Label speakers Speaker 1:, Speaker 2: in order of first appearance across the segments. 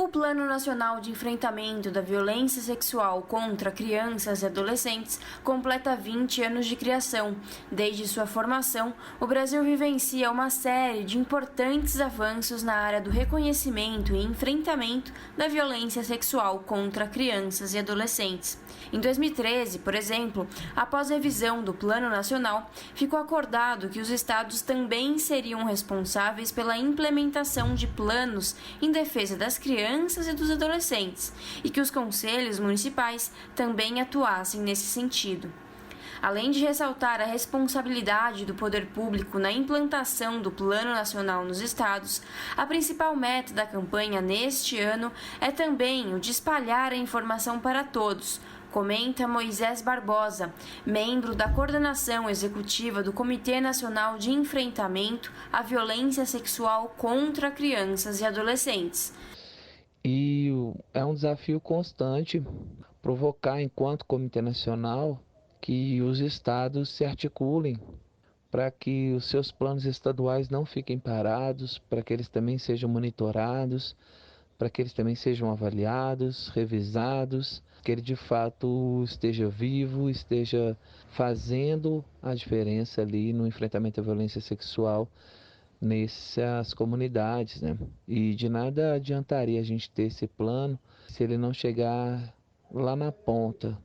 Speaker 1: O Plano Nacional de Enfrentamento da Violência Sexual contra Crianças e Adolescentes completa 20 anos de criação. Desde sua formação, o Brasil vivencia uma série de importantes avanços na área do reconhecimento e enfrentamento da violência sexual contra crianças e adolescentes. Em 2013, por exemplo, após a revisão do Plano Nacional, ficou acordado que os estados também seriam responsáveis pela implementação de planos em defesa das crianças e dos adolescentes, e que os conselhos municipais também atuassem nesse sentido. Além de ressaltar a responsabilidade do poder público na implantação do Plano Nacional nos estados, a principal meta da campanha neste ano é também o de espalhar a informação para todos, comenta Moisés Barbosa, membro da coordenação executiva do Comitê Nacional de Enfrentamento à Violência Sexual contra Crianças e Adolescentes.
Speaker 2: E é um desafio constante provocar, enquanto Comitê Nacional, que os estados se articulem para que os seus planos estaduais não fiquem parados, para que eles também sejam monitorados, para que eles também sejam avaliados, revisados, que ele de fato esteja vivo, esteja fazendo a diferença ali no enfrentamento à violência sexual nessas comunidades, né? E de nada adiantaria a gente ter esse plano se ele não chegar lá na ponta.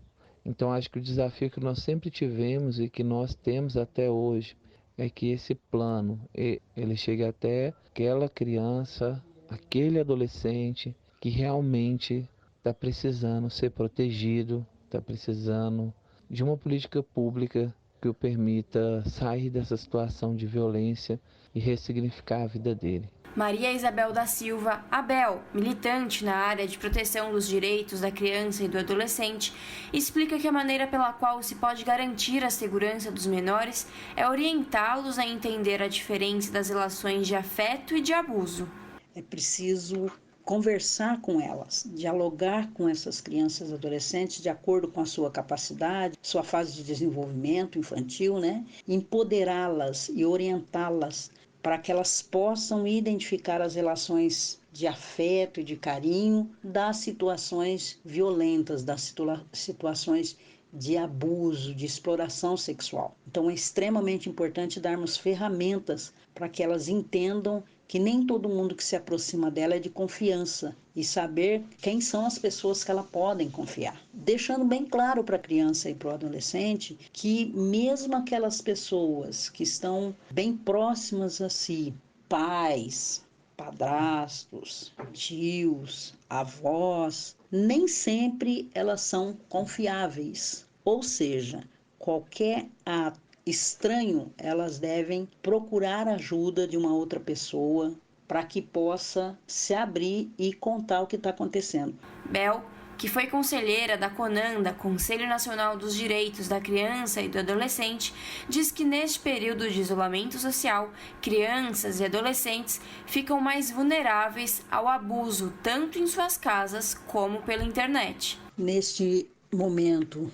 Speaker 2: Então acho que o desafio que nós sempre tivemos e que nós temos até hoje é que esse plano ele chegue até aquela criança, aquele adolescente que realmente está precisando ser protegido, está precisando de uma política pública que o permita sair dessa situação de violência e ressignificar a vida dele.
Speaker 1: Maria Isabel da Silva Abel, militante na área de proteção dos direitos da criança e do adolescente, explica que a maneira pela qual se pode garantir a segurança dos menores é orientá-los a entender a diferença das relações de afeto e de abuso.
Speaker 3: É preciso conversar com elas, dialogar com essas crianças e adolescentes de acordo com a sua capacidade, sua fase de desenvolvimento infantil, né? Empoderá-las e orientá-las para que elas possam identificar as relações de afeto e de carinho das situações violentas, das situações de abuso, de exploração sexual. Então é extremamente importante darmos ferramentas para que elas entendam que nem todo mundo que se aproxima dela é de confiança e saber quem são as pessoas que ela podem confiar. Deixando bem claro para a criança e para o adolescente que mesmo aquelas pessoas que estão bem próximas a si, pais, padrastos, tios, avós, nem sempre elas são confiáveis. Ou seja, qualquer ato estranho, elas devem procurar ajuda de uma outra pessoa para que possa se abrir e contar o que está acontecendo.
Speaker 1: Bel, que foi conselheira da CONANDA, Conselho Nacional dos Direitos da Criança e do Adolescente, diz que neste período de isolamento social, crianças e adolescentes ficam mais vulneráveis ao abuso, tanto em suas casas como pela internet.
Speaker 3: Neste momento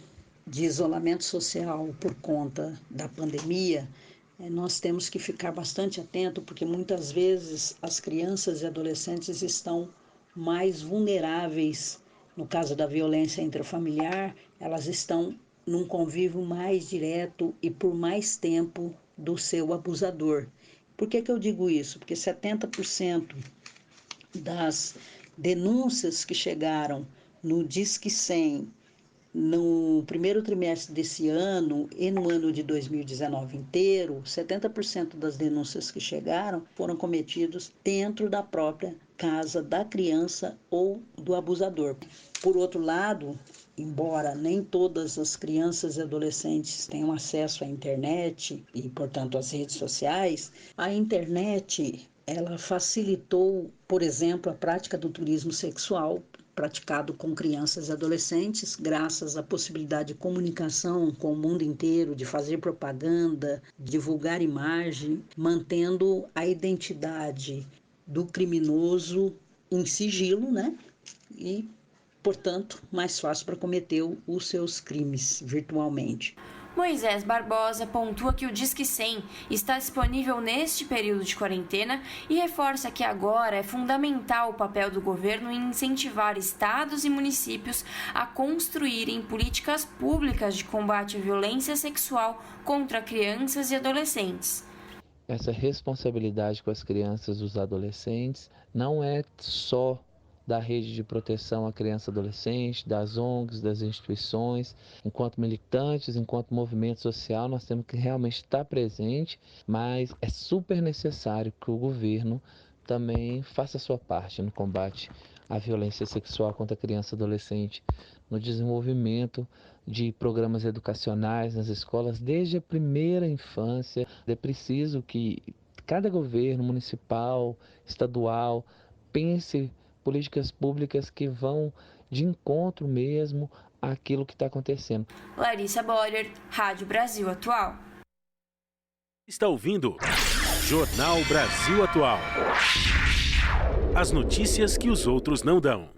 Speaker 3: de isolamento social por conta da pandemia, nós temos que ficar bastante atento, porque muitas vezes as crianças e adolescentes estão mais vulneráveis. No caso da violência intrafamiliar, elas estão num convívio mais direto e por mais tempo do seu abusador. Por que eu digo isso? Porque 70% das denúncias que chegaram no Disque 100 no primeiro trimestre desse ano e no ano de 2019 inteiro, 70% das denúncias que chegaram foram cometidas dentro da própria casa da criança ou do abusador. Por outro lado, embora nem todas as crianças e adolescentes tenham acesso à internet e, portanto, às redes sociais, a internet ela facilitou, por exemplo, a prática do turismo sexual praticado com crianças e adolescentes, graças à possibilidade de comunicação com o mundo inteiro, de fazer propaganda, divulgar imagem, mantendo a identidade do criminoso em sigilo, né? E, portanto, mais fácil para cometer os seus crimes virtualmente.
Speaker 1: Moisés Barbosa pontua que o Disque 100 está disponível neste período de quarentena e reforça que agora é fundamental o papel do governo em incentivar estados e municípios a construírem políticas públicas de combate à violência sexual contra crianças e adolescentes.
Speaker 2: Essa responsabilidade com as crianças e os adolescentes não é só da rede de proteção à criança e adolescente, das ONGs, das instituições. Enquanto militantes, enquanto movimento social, nós temos que realmente estar presente, mas é super necessário que o governo também faça a sua parte no combate à violência sexual contra a criança e adolescente, no desenvolvimento de programas educacionais nas escolas desde a primeira infância. É preciso que cada governo municipal, estadual, pense políticas públicas que vão de encontro mesmo àquilo que está acontecendo.
Speaker 1: Larissa Borer, Rádio Brasil Atual.
Speaker 4: Está ouvindo Jornal Brasil Atual. As notícias que os outros não dão.